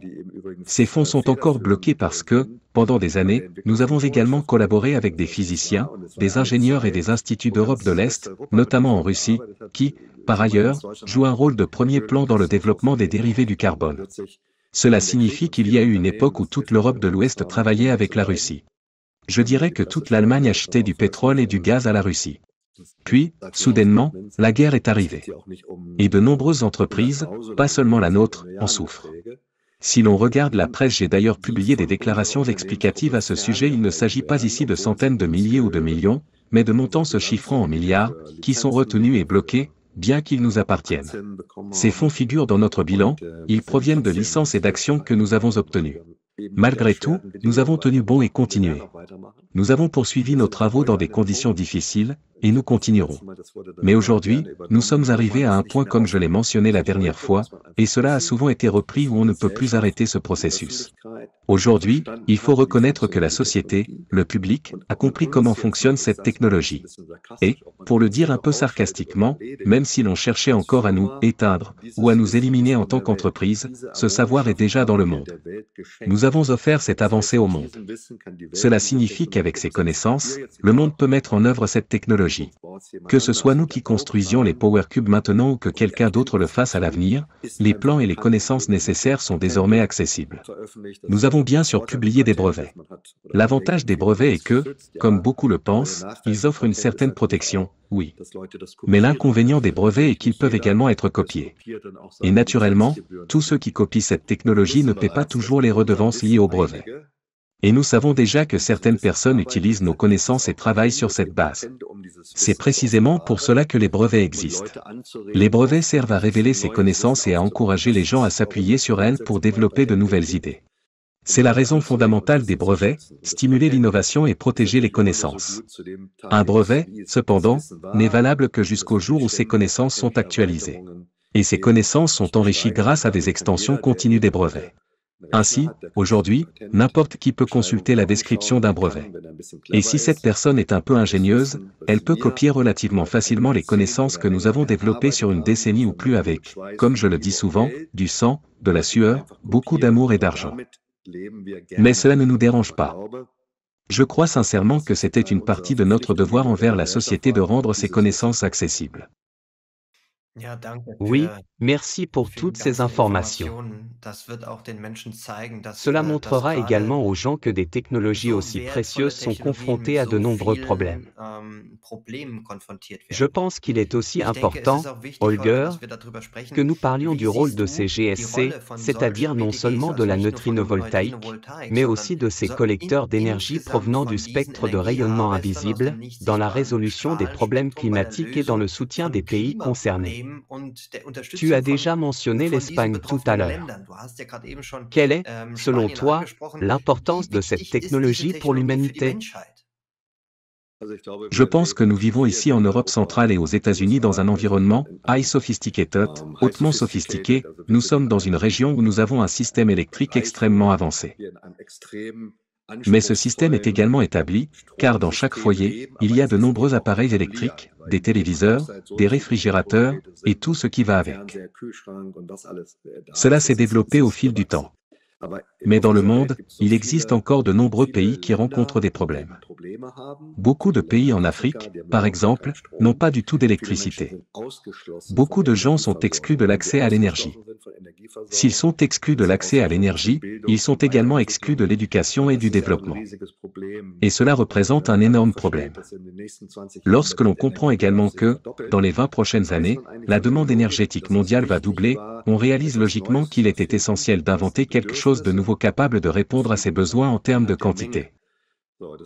Ces fonds sont encore bloqués parce que, pendant des années, nous avons également collaboré avec des physiciens, des ingénieurs et des instituts d'Europe de l'Est, notamment en Russie, qui, par ailleurs, jouent un rôle de premier plan dans le développement des dérivés du carbone. Cela signifie qu'il y a eu une époque où toute l'Europe de l'Ouest travaillait avec la Russie. Je dirais que toute l'Allemagne achetait du pétrole et du gaz à la Russie. Puis, soudainement, la guerre est arrivée. Et de nombreuses entreprises, pas seulement la nôtre, en souffrent. Si l'on regarde la presse, j'ai d'ailleurs publié des déclarations explicatives à ce sujet. Il ne s'agit pas ici de centaines de milliers ou de millions, mais de montants se chiffrant en milliards, qui sont retenus et bloqués, bien qu'ils nous appartiennent. Ces fonds figurent dans notre bilan, ils proviennent de licences et d'actions que nous avons obtenues. Malgré tout, nous avons tenu bon et continué. Nous avons poursuivi nos travaux dans des conditions difficiles, et nous continuerons. Mais aujourd'hui, nous sommes arrivés à un point comme je l'ai mentionné la dernière fois, et cela a souvent été repris où on ne peut plus arrêter ce processus. Aujourd'hui, il faut reconnaître que la société, le public, a compris comment fonctionne cette technologie. Et, pour le dire un peu sarcastiquement, même si l'on cherchait encore à nous éteindre, ou à nous éliminer en tant qu'entreprise, ce savoir est déjà dans le monde. Nous avons offert cette avancée au monde. Cela signifie qu'avec ces connaissances, le monde peut mettre en œuvre cette technologie. Que ce soit nous qui construisions les Power Cubes maintenant ou que quelqu'un d'autre le fasse à l'avenir, les plans et les connaissances nécessaires sont désormais accessibles. Nous avons bien sûr publié des brevets. L'avantage des brevets est que, comme beaucoup le pensent, ils offrent une certaine protection, oui. Mais l'inconvénient des brevets est qu'ils peuvent également être copiés. Et naturellement, tous ceux qui copient cette technologie ne paient pas toujours les redevances liées aux brevets. Et nous savons déjà que certaines personnes utilisent nos connaissances et travaillent sur cette base. C'est précisément pour cela que les brevets existent. Les brevets servent à révéler ces connaissances et à encourager les gens à s'appuyer sur elles pour développer de nouvelles idées. C'est la raison fondamentale des brevets, stimuler l'innovation et protéger les connaissances. Un brevet, cependant, n'est valable que jusqu'au jour où ces connaissances sont actualisées. Et ces connaissances sont enrichies grâce à des extensions continues des brevets. Ainsi, aujourd'hui, n'importe qui peut consulter la description d'un brevet. Et si cette personne est un peu ingénieuse, elle peut copier relativement facilement les connaissances que nous avons développées sur une décennie ou plus avec, comme je le dis souvent, du sang, de la sueur, beaucoup d'amour et d'argent. Mais cela ne nous dérange pas. Je crois sincèrement que c'était une partie de notre devoir envers la société de rendre ces connaissances accessibles. Oui, merci pour toutes ces informations. Cela montrera également aux gens que des technologies aussi précieuses sont confrontées à de nombreux problèmes. Je pense qu'il est aussi important, Holger, que nous parlions du rôle de ces GSC, c'est-à-dire non seulement de la neutrino-voltaïque, mais aussi de ces collecteurs d'énergie provenant du spectre de rayonnement invisible, dans la résolution des problèmes climatiques et dans le soutien des pays concernés. Tu as déjà mentionné l'Espagne tout à l'heure. Quelle est, selon toi, l'importance de cette technologie pour l'humanité ? Je pense que nous vivons ici en Europe centrale et aux États-Unis dans un environnement high sophisticated, hautement sophistiqué. Nous sommes dans une région où nous avons un système électrique extrêmement avancé. Mais ce système est également établi, car dans chaque foyer, il y a de nombreux appareils électriques, des téléviseurs, des réfrigérateurs, et tout ce qui va avec. Cela s'est développé au fil du temps. Mais dans le monde, il existe encore de nombreux pays qui rencontrent des problèmes. Beaucoup de pays en Afrique, par exemple, n'ont pas du tout d'électricité. Beaucoup de gens sont exclus de l'accès à l'énergie. S'ils sont exclus de l'accès à l'énergie, ils sont également exclus de l'éducation et du développement. Et cela représente un énorme problème. Lorsque l'on comprend également que, dans les 20 prochaines années, la demande énergétique mondiale va doubler, on réalise logiquement qu'il était essentiel d'inventer quelque chose de nouveau capable de répondre à ces besoins en termes de quantité.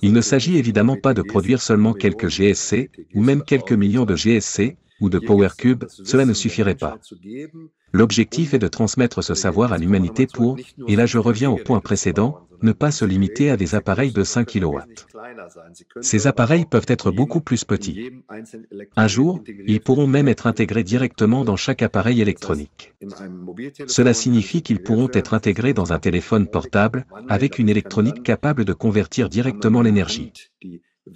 Il ne s'agit évidemment pas de produire seulement quelques GSC, ou même quelques millions de GSC, ou de Power Cube, cela ne suffirait pas. L'objectif est de transmettre ce savoir à l'humanité pour, et là je reviens au point précédent, ne pas se limiter à des appareils de 5 kW. Ces appareils peuvent être beaucoup plus petits. Un jour, ils pourront même être intégrés directement dans chaque appareil électronique. Cela signifie qu'ils pourront être intégrés dans un téléphone portable, avec une électronique capable de convertir directement l'énergie.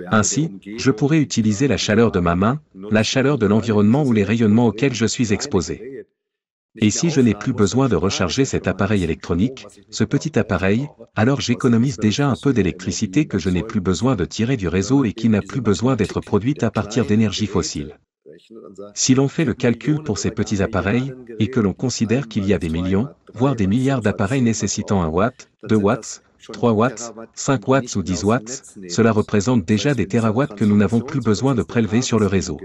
Ainsi, je pourrais utiliser la chaleur de ma main, la chaleur de l'environnement ou les rayonnements auxquels je suis exposé. Et si je n'ai plus besoin de recharger cet appareil électronique, ce petit appareil, alors j'économise déjà un peu d'électricité que je n'ai plus besoin de tirer du réseau et qui n'a plus besoin d'être produite à partir d'énergie fossile. Si l'on fait le calcul pour ces petits appareils, et que l'on considère qu'il y a des millions, voire des milliards d'appareils nécessitant 1 watt, 2 watts, 3 watts, 5 watts ou 10 watts, cela représente déjà des térawatts que nous n'avons plus besoin de prélever sur le réseau.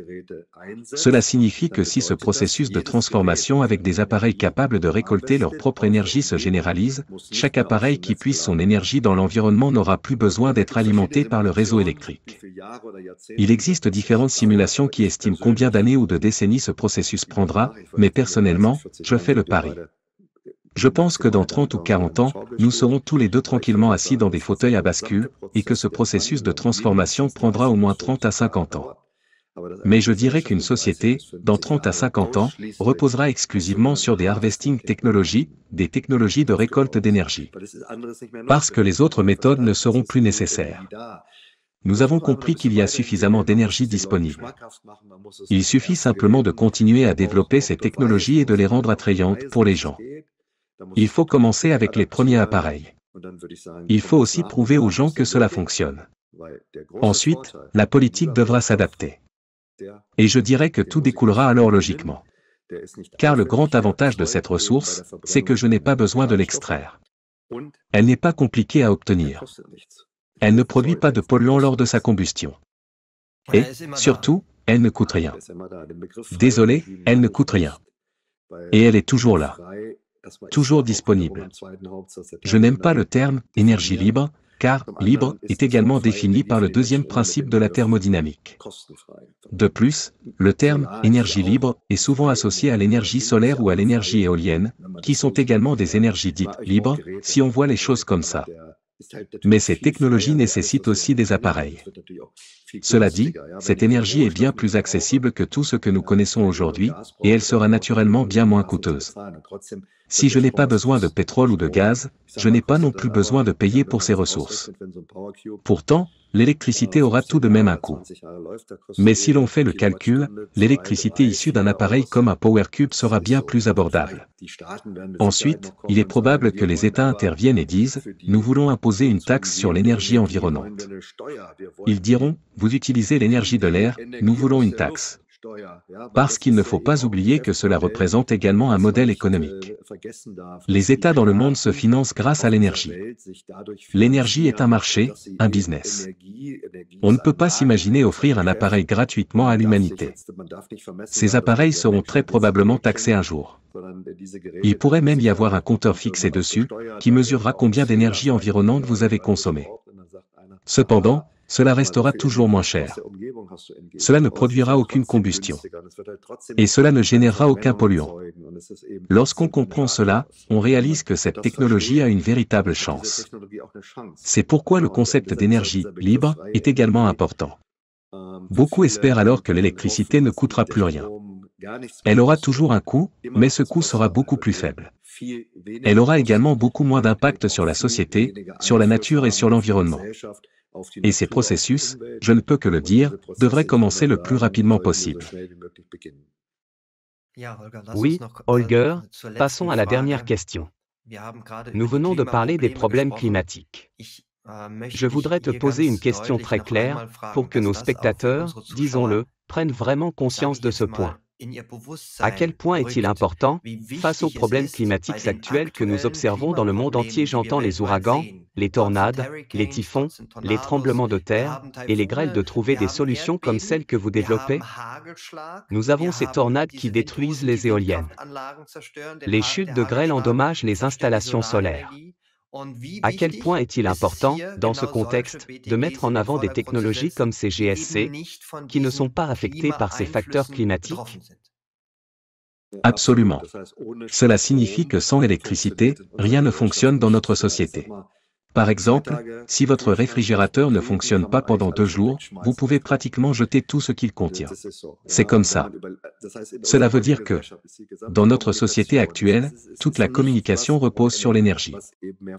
Cela signifie que si ce processus de transformation avec des appareils capables de récolter leur propre énergie se généralise, chaque appareil qui puise son énergie dans l'environnement n'aura plus besoin d'être alimenté par le réseau électrique. Il existe différentes simulations qui estiment combien d'années ou de décennies ce processus prendra, mais personnellement, je fais le pari. Je pense que dans 30 ou 40 ans, nous serons tous les deux tranquillement assis dans des fauteuils à bascule, et que ce processus de transformation prendra au moins 30 à 50 ans. Mais je dirais qu'une société, dans 30 à 50 ans, reposera exclusivement sur des harvesting technologies, des technologies de récolte d'énergie. Parce que les autres méthodes ne seront plus nécessaires. Nous avons compris qu'il y a suffisamment d'énergie disponible. Il suffit simplement de continuer à développer ces technologies et de les rendre attrayantes pour les gens. Il faut commencer avec les premiers appareils. Il faut aussi prouver aux gens que cela fonctionne. Ensuite, la politique devra s'adapter. Et je dirais que tout découlera alors logiquement. Car le grand avantage de cette ressource, c'est que je n'ai pas besoin de l'extraire. Elle n'est pas compliquée à obtenir. Elle ne produit pas de polluants lors de sa combustion. Et, surtout, elle ne coûte rien. Désolé, elle ne coûte rien. Et elle est toujours là. Toujours disponible. Je n'aime pas le terme « énergie libre », car « libre » est également défini par le deuxième principe de la thermodynamique. De plus, le terme « énergie libre » est souvent associé à l'énergie solaire ou à l'énergie éolienne, qui sont également des énergies dites « libres » si on voit les choses comme ça. Mais ces technologies nécessitent aussi des appareils. Cela dit, cette énergie est bien plus accessible que tout ce que nous connaissons aujourd'hui, et elle sera naturellement bien moins coûteuse. Si je n'ai pas besoin de pétrole ou de gaz, je n'ai pas non plus besoin de payer pour ces ressources. Pourtant, l'électricité aura tout de même un coût. Mais si l'on fait le calcul, l'électricité issue d'un appareil comme un Power Cube sera bien plus abordable. Ensuite, il est probable que les États interviennent et disent « Nous voulons imposer une taxe sur l'énergie environnante ». Ils diront « Vous utilisez l'énergie de l'air, nous voulons une taxe ». Parce qu'il ne faut pas oublier que cela représente également un modèle économique. Les États dans le monde se financent grâce à l'énergie. L'énergie est un marché, un business. On ne peut pas s'imaginer offrir un appareil gratuitement à l'humanité. Ces appareils seront très probablement taxés un jour. Il pourrait même y avoir un compteur fixé dessus, qui mesurera combien d'énergie environnante vous avez consommé. Cependant, cela restera toujours moins cher. Cela ne produira aucune combustion. Et cela ne générera aucun polluant. Lorsqu'on comprend cela, on réalise que cette technologie a une véritable chance. C'est pourquoi le concept d'énergie libre est également important. Beaucoup espèrent alors que l'électricité ne coûtera plus rien. Elle aura toujours un coût, mais ce coût sera beaucoup plus faible. Elle aura également beaucoup moins d'impact sur la société, sur la nature et sur l'environnement. Et ces processus, je ne peux que le dire, devraient commencer le plus rapidement possible. Oui, Holger, passons à la dernière question. Nous venons de parler des problèmes climatiques. Je voudrais te poser une question très claire, pour que nos spectateurs, disons-le, prennent vraiment conscience de ce point. À quel point est-il important, face aux problèmes climatiques actuels que nous observons dans le monde entier, j'entends les ouragans, les tornades, les typhons, les tremblements de terre, et les grêles, de trouver des solutions comme celles que vous développez? Nous avons ces tornades qui détruisent les éoliennes. Les chutes de grêle endommagent les installations solaires. À quel point est-il important, dans ce contexte, de mettre en avant des technologies comme ces GSC, qui ne sont pas affectées par ces facteurs climatiques? Absolument. Cela signifie que sans l'électricité, rien ne fonctionne dans notre société. Par exemple, si votre réfrigérateur ne fonctionne pas pendant 2 jours, vous pouvez pratiquement jeter tout ce qu'il contient. C'est comme ça. Cela veut dire que, dans notre société actuelle, toute la communication repose sur l'énergie.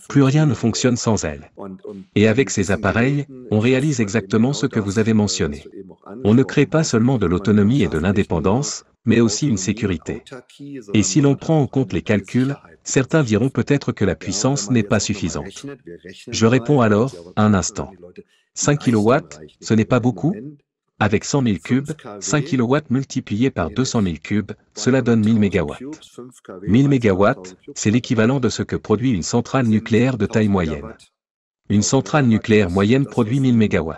Plus rien ne fonctionne sans elle. Et avec ces appareils, on réalise exactement ce que vous avez mentionné. On ne crée pas seulement de l'autonomie et de l'indépendance, mais aussi une sécurité. Et si l'on prend en compte les calculs, certains diront peut-être que la puissance n'est pas suffisante. Je réponds alors, un instant. 5 kW, ce n'est pas beaucoup? Avec 100 000 cubes, 5 kW multiplié par 200 000 cubes, cela donne 1000 MW. 1000 MW, c'est l'équivalent de ce que produit une centrale nucléaire de taille moyenne. Une centrale nucléaire moyenne produit 1000 MW.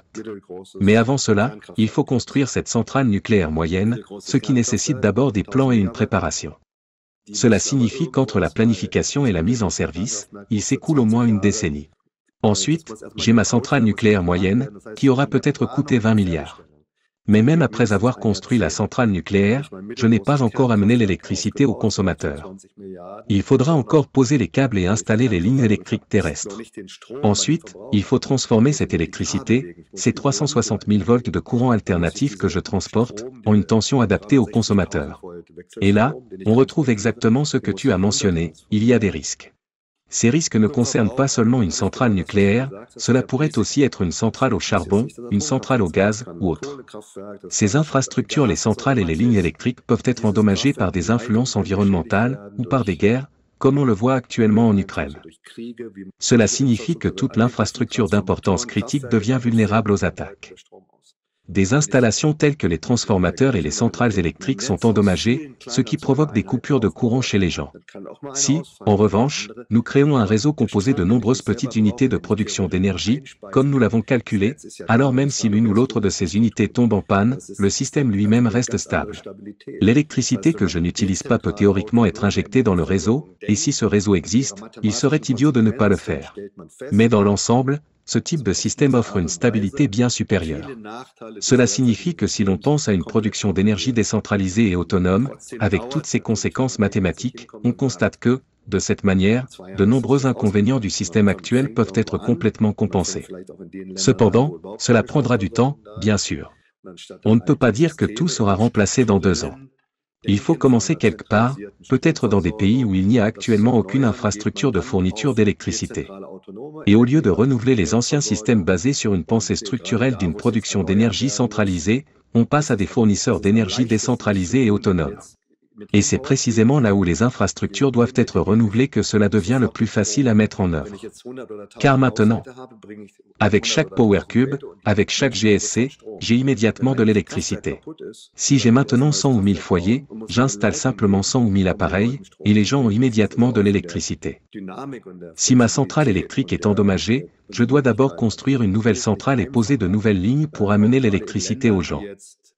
Mais avant cela, il faut construire cette centrale nucléaire moyenne, ce qui nécessite d'abord des plans et une préparation. Cela signifie qu'entre la planification et la mise en service, il s'écoule au moins une décennie. Ensuite, j'ai ma centrale nucléaire moyenne, qui aura peut-être coûté 20 milliards. Mais même après avoir construit la centrale nucléaire, je n'ai pas encore amené l'électricité aux consommateurs. Il faudra encore poser les câbles et installer les lignes électriques terrestres. Ensuite, il faut transformer cette électricité, ces 360 000 volts de courant alternatif que je transporte, en une tension adaptée aux consommateurs. Et là, on retrouve exactement ce que tu as mentionné, il y a des risques. Ces risques ne concernent pas seulement une centrale nucléaire, cela pourrait aussi être une centrale au charbon, une centrale au gaz, ou autre. Ces infrastructures, les centrales et les lignes électriques peuvent être endommagées par des influences environnementales, ou par des guerres, comme on le voit actuellement en Ukraine. Cela signifie que toute l'infrastructure d'importance critique devient vulnérable aux attaques. Des installations telles que les transformateurs et les centrales électriques sont endommagées, ce qui provoque des coupures de courant chez les gens. Si, en revanche, nous créons un réseau composé de nombreuses petites unités de production d'énergie, comme nous l'avons calculé, alors même si l'une ou l'autre de ces unités tombe en panne, le système lui-même reste stable. L'électricité que je n'utilise pas peut théoriquement être injectée dans le réseau, et si ce réseau existe, il serait idiot de ne pas le faire. Mais dans l'ensemble, ce type de système offre une stabilité bien supérieure. Cela signifie que si l'on pense à une production d'énergie décentralisée et autonome, avec toutes ses conséquences mathématiques, on constate que, de cette manière, de nombreux inconvénients du système actuel peuvent être complètement compensés. Cependant, cela prendra du temps, bien sûr. On ne peut pas dire que tout sera remplacé dans 2 ans. Il faut commencer quelque part, peut-être dans des pays où il n'y a actuellement aucune infrastructure de fourniture d'électricité. Et au lieu de renouveler les anciens systèmes basés sur une pensée structurelle d'une production d'énergie centralisée, on passe à des fournisseurs d'énergie décentralisés et autonomes. Et c'est précisément là où les infrastructures doivent être renouvelées que cela devient le plus facile à mettre en œuvre. Car maintenant, avec chaque Power Cube, avec chaque GSC, j'ai immédiatement de l'électricité. Si j'ai maintenant 100 ou 1000 foyers, j'installe simplement 100 ou 1000 appareils, et les gens ont immédiatement de l'électricité. Si ma centrale électrique est endommagée, je dois d'abord construire une nouvelle centrale et poser de nouvelles lignes pour amener l'électricité aux gens.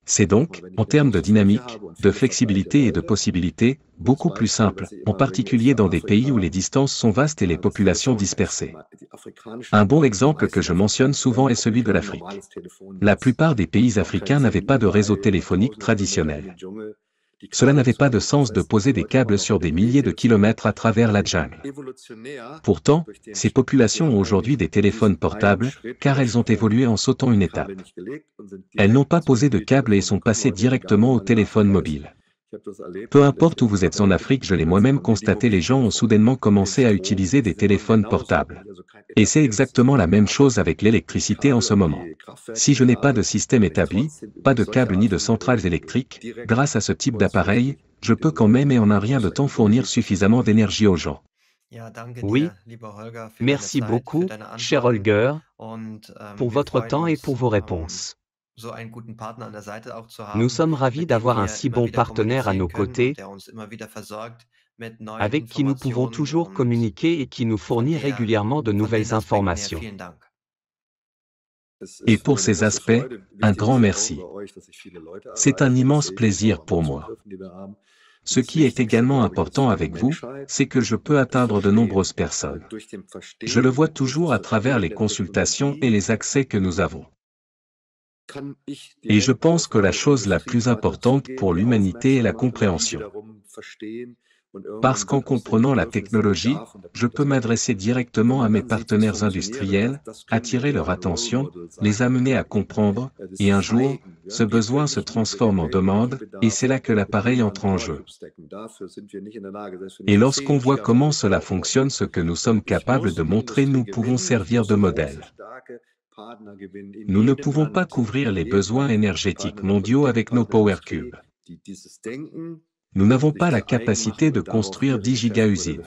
C'est donc, en termes de dynamique, de flexibilité et de possibilités, beaucoup plus simple, en particulier dans des pays où les distances sont vastes et les populations dispersées. Un bon exemple que je mentionne souvent est celui de l'Afrique. La plupart des pays africains n'avaient pas de réseau téléphonique traditionnel. Cela n'avait pas de sens de poser des câbles sur des milliers de kilomètres à travers la jungle. Pourtant, ces populations ont aujourd'hui des téléphones portables, car elles ont évolué en sautant une étape. Elles n'ont pas posé de câbles et sont passées directement au téléphone mobile. Peu importe où vous êtes en Afrique, je l'ai moi-même constaté, les gens ont soudainement commencé à utiliser des téléphones portables. Et c'est exactement la même chose avec l'électricité en ce moment. Si je n'ai pas de système établi, pas de câbles ni de centrales électriques, grâce à ce type d'appareil, je peux quand même et en un rien de temps fournir suffisamment d'énergie aux gens. Oui, merci beaucoup, cher Holger, pour votre temps et pour vos réponses. Nous sommes ravis d'avoir un si bon partenaire à nos côtés, avec qui nous pouvons toujours communiquer et qui nous fournit régulièrement de nouvelles informations. Et pour ces aspects, un grand merci. C'est un immense plaisir pour moi. Ce qui est également important avec vous, c'est que je peux atteindre de nombreuses personnes. Je le vois toujours à travers les consultations et les accès que nous avons. Et je pense que la chose la plus importante pour l'humanité est la compréhension. Parce qu'en comprenant la technologie, je peux m'adresser directement à mes partenaires industriels, attirer leur attention, les amener à comprendre, et un jour, ce besoin se transforme en demande, et c'est là que l'appareil entre en jeu. Et lorsqu'on voit comment cela fonctionne, ce que nous sommes capables de montrer, nous pouvons servir de modèle. Nous ne pouvons pas couvrir les besoins énergétiques mondiaux avec nos Power Cubes. Nous n'avons pas la capacité de construire 10 giga-usines.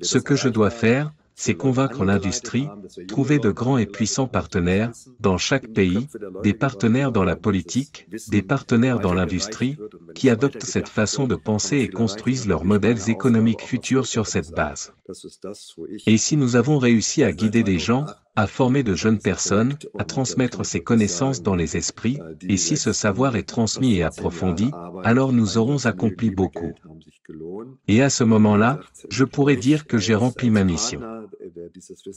Ce que je dois faire, c'est convaincre l'industrie, trouver de grands et puissants partenaires, dans chaque pays, des partenaires dans la politique, des partenaires dans l'industrie, qui adoptent cette façon de penser et construisent leurs modèles économiques futurs sur cette base. Et si nous avons réussi à guider des gens, à former de jeunes personnes, à transmettre ces connaissances dans les esprits, et si ce savoir est transmis et approfondi, alors nous aurons accompli beaucoup. Et à ce moment-là, je pourrais dire que j'ai rempli ma mission.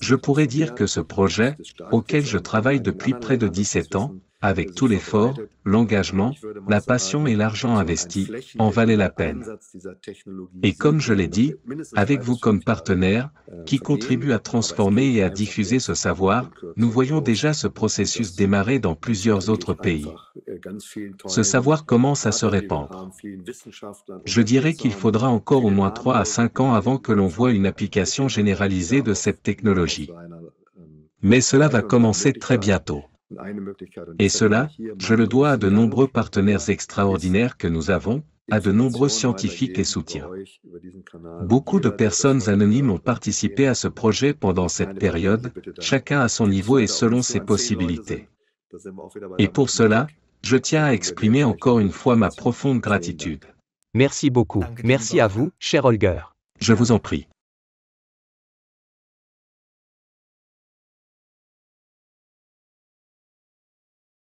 Je pourrais dire que ce projet, auquel je travaille depuis près de 17 ans, avec tout l'effort, l'engagement, la passion et l'argent investi, en valait la peine. Et comme je l'ai dit, avec vous comme partenaire, qui contribue à transformer et à diffuser ce savoir, nous voyons déjà ce processus démarrer dans plusieurs autres pays. Ce savoir commence à se répandre. Je dirais qu'il faudra encore au moins 3 à 5 ans avant que l'on voie une application généralisée de cette technologie. Mais cela va commencer très bientôt. Et cela, je le dois à de nombreux partenaires extraordinaires que nous avons, à de nombreux scientifiques et soutiens. Beaucoup de personnes anonymes ont participé à ce projet pendant cette période, chacun à son niveau et selon ses possibilités. Et pour cela, je tiens à exprimer encore une fois ma profonde gratitude. Merci beaucoup. Merci à vous, cher Holger. Je vous en prie.